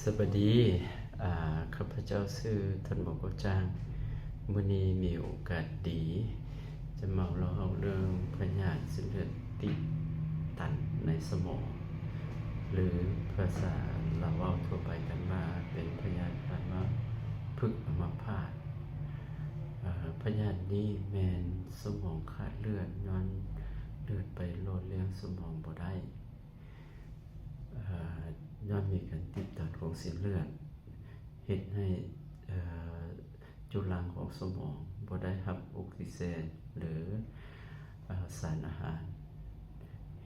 สวัสดีข้าพเจ้าชื่อท่านหมอกจางมื้อนี้มีโอกาสดีจะมาเล่าเรื่องพยาธิเส้นเลือดตีบตันในสมองหรือภาษาเราเว้าทั่วไปกันว่าเป็นพยาธิว่าพฤกษ์อัมพาตพยาธินี้แม่นสมองขาดเลือดย้อนเลือดไปโลดเลี้ยงสมองบ่ได้ย้อนมีการติดตันของเส้นเลือดเฮ็ดให้จุลังของสมองบ่ได้รับออกซิเจนหรือสารอาหาร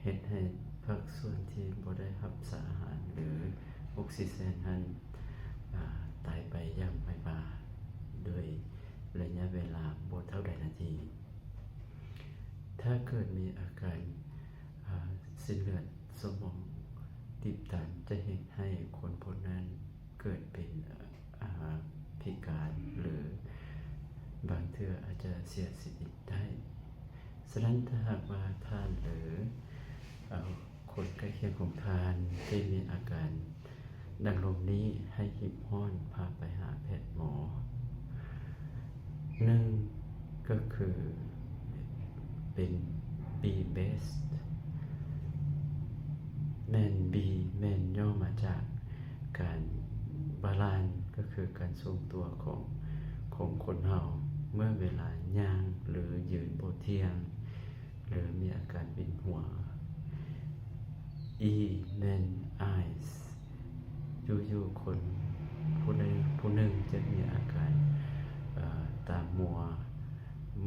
เฮ็ดให้ภาคส่วนที่บ่ได้รับสารอาหารหรือออกซิเจนนั้นตายไปอย่างไวบาโดยระยะเวลาบ่เท่าใดนาทีถ้าเกิดมีอาการเส้นเลือดสมองตีบตันจะเฮ็ดให้คนพวกนั้นเกิดเป็นพิการหรือบางเทื่ออาจจะเสียชีวิตได้ฉะนั้นถ้าหากว่าท่านหรือคนใกล้เคียงของท่านที่มีอาการดังลงนี้ให้รีบร้อนพาไปหาแพทย์หมอ1ก็คือเป็น B best แม่น B แม่นย่อมาจากการบาลานซ์ก็คือการทรงตัวของคนเฮาเมื่อเวลาย่างหรือยืนบ่เที่ยงหรือมีอาการวินหัว E แม่น eyes อยู่ๆคนผู้หนึ่งจะมีอาการตามัว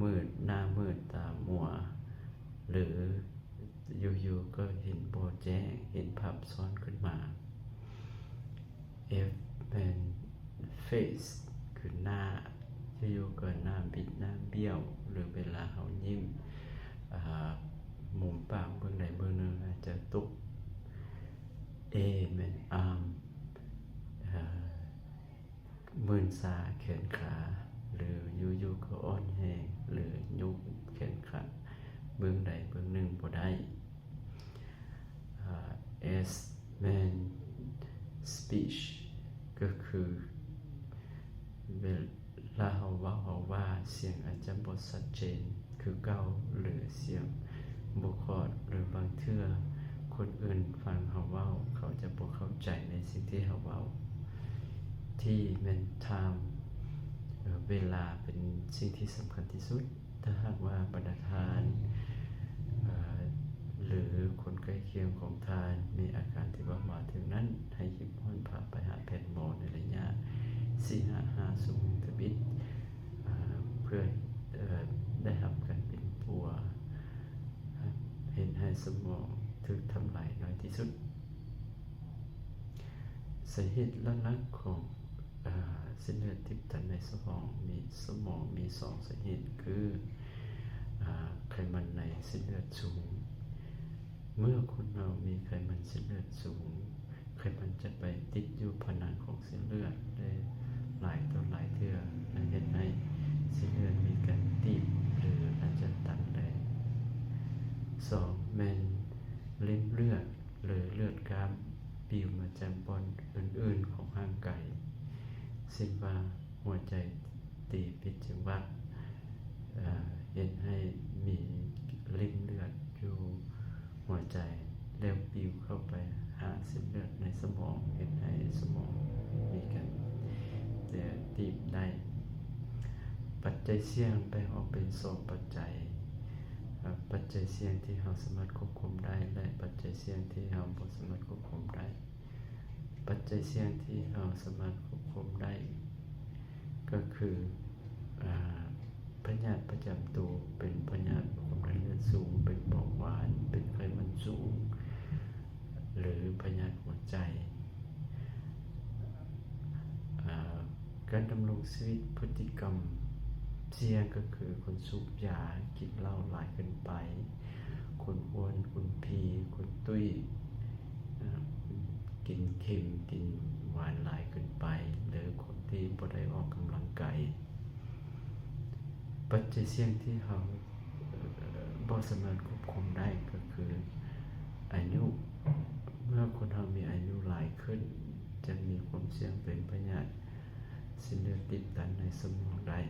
มืดหน้ามืดตามัวหรืออยู่ๆก็เห็นบ่แจ้งเห็นภาพซ้อนขึ้นมา F เป็น face คือหน้าอยู่ๆก็หน้าบิดหน้าเบี้ยวหรือเวลาเฮายิ้มมุมปากเบื้องใดเบื้องหนึ่งอาจจะตุก A เป็น arm มือซ้ายแขนขาหรืออยู่ๆก็อ่อนแรงหรือยุบแขนขาเบื้องใดเบื้องหนึ่งบ่ได้S แม่น speech ก็คือเวลาเฮาว่าเสียงอาจจะบ่ชัดเจนคือเก่าหรือเสียงบ่คอดหรือบางเทื่อคนอื่นฟังเฮาเว้าเขาจะบ่เข้าใจในสิ่งที่เฮาเว้าที่แม่น time เวลาเป็นสิ่งที่สำคัญที่สุดถ้าหากว่าบรรดาทานหรือคนใกล้เคียงของทานมีอาการที่ว่ามาถึงนั้นให้รีบร้อนพาไปหาแพทย์หมอในระยะ 4-5 ชั่วโมงบิดเพื่อได้รับการเป็นปัวเห็นให้สมองถูกทำลายน้อยที่สุดสาเหตุหลักๆของเส้นเลือดตีบตันในสมองมี2สาเหตุคือไขมันในเส้นเลือดสูงเมื่อคนเรามีไขมันเส้นเลือดสูงไขมันจะไปติดอยู่ผนังของเส้นเลือดได้หลายต่อหลายเทื่อและเฮ็ดให้เส้นเลือดมีการตีบหรืออาจจะตันได้2แม่นริ่มเลือดหรือเลือดกล้ามปิวมาจากบอนอื่นๆของร่างกายเช่นว่าหัวใจตีผิดจังหวะเฮ็ดให้มีริ่มเลือดอยู่หัวใจแล้วปิวเข้าไปหาเส้นเลือดในสมองเฮ็ดให้สมองมีการตีบได้ปัจจัยเสี่ยงแบ่งออกเป็น2ปัจจัยปัจจัยเสี่ยงที่เราสามารถควบคุมได้และปัจจัยเสี่ยงที่เราบ่สามารถควบคุมได้ปัจจัยเสี่ยงที่เราสามารถควบคุมได้ก็คือพยาธิประจำตัวเป็นพยาธิความดันเลือดสูงเป็นเบาหวานเป็นไขมันสูงหรือพยาธิหัวใจการดำรงชีวิตพฤติกรรมเสี่ยงก็คือคนสูบยากินเหล้าหลายเกินไปคนอ้วนคนพีคนตุ้ยกินเค็มกินหวานหลายเกินไปหรือคนที่บ่ได้ออกกำลังกายปัจจัยเสี่ยงที่เราบ่สามารถควบคุมได้ก็คืออายุเมื่อคนเรามีอายุหลายขึ้น จะมีความเสี่ยงเป็นพยาธิเส้นเลือดติดตันในสมองได้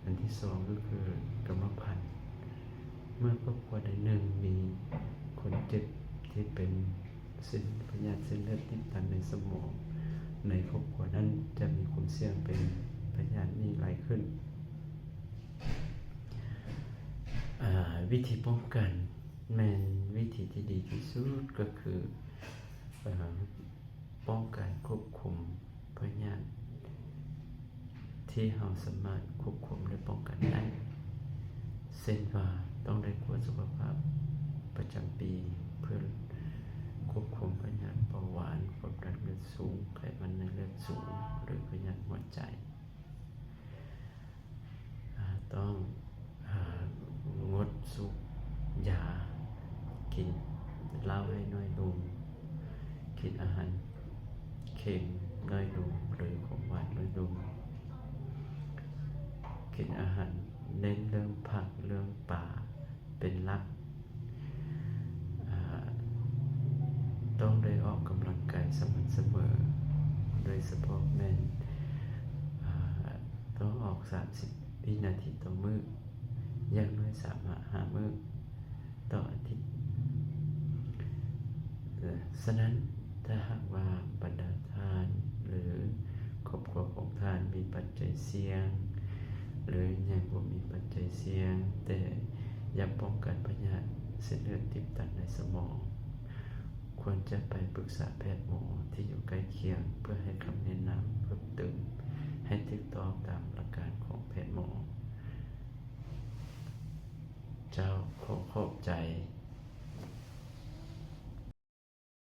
อันที่สองก็คือกรรมพันธุ์เมื่อครอบครัวใดหนึ่งมีคนเจ็บที่เป็นพยาธิเส้นเลือดติดตันในสมองในครอบครัวนั้นจะมีความเสี่ยงเป็นพยาธินี้หลายขึ้นวิธีป้องกันแม่นวิธีที่ดีที่สุดก็คือป้องกันควบคุมพยาธิที่เราสามารถควบคุมและป้องกันได้เช่นว่าต้องได้ตรวจสุขภาพประจำปีเพื่อควบคุมพยาธิเบาหวานความดันเลือดสูงไขมันในเลือดสูงหรือพยาธิหัวใจต้องงดสูบยากินเหล้าให้น้อยลงกินอาหารเค็มน้อยลงหรือของหวานน้อยลงกินอาหารเน้นเรื่องผักเรื่องป่าเป็นหลักต้องได้ออกกำลังกายสม่ำเสมอโดยเฉพาะแม่นต้องออก30วินาทีต่อมื้ออย่างน้อย3-5 มื้อต่ออาทิตย์ฉะนั้นถ้าหากว่าบรรดาท่านหรือครอบครัวของท่านมีปัจจัยเสี่ยงหรือยังบ่มีปัจจัยเสี่ยงแต่อยากป้องกันพยาธิเส้นเลือดติดตันในสมองควรจะไปปรึกษาแพทย์หมอที่อยู่ใกล้เคียงเพื่อให้คำแนะนำเพิ่มเติมให้ถูกต้องตามหลักการของแพทย์หมอเจ้าขอบใจ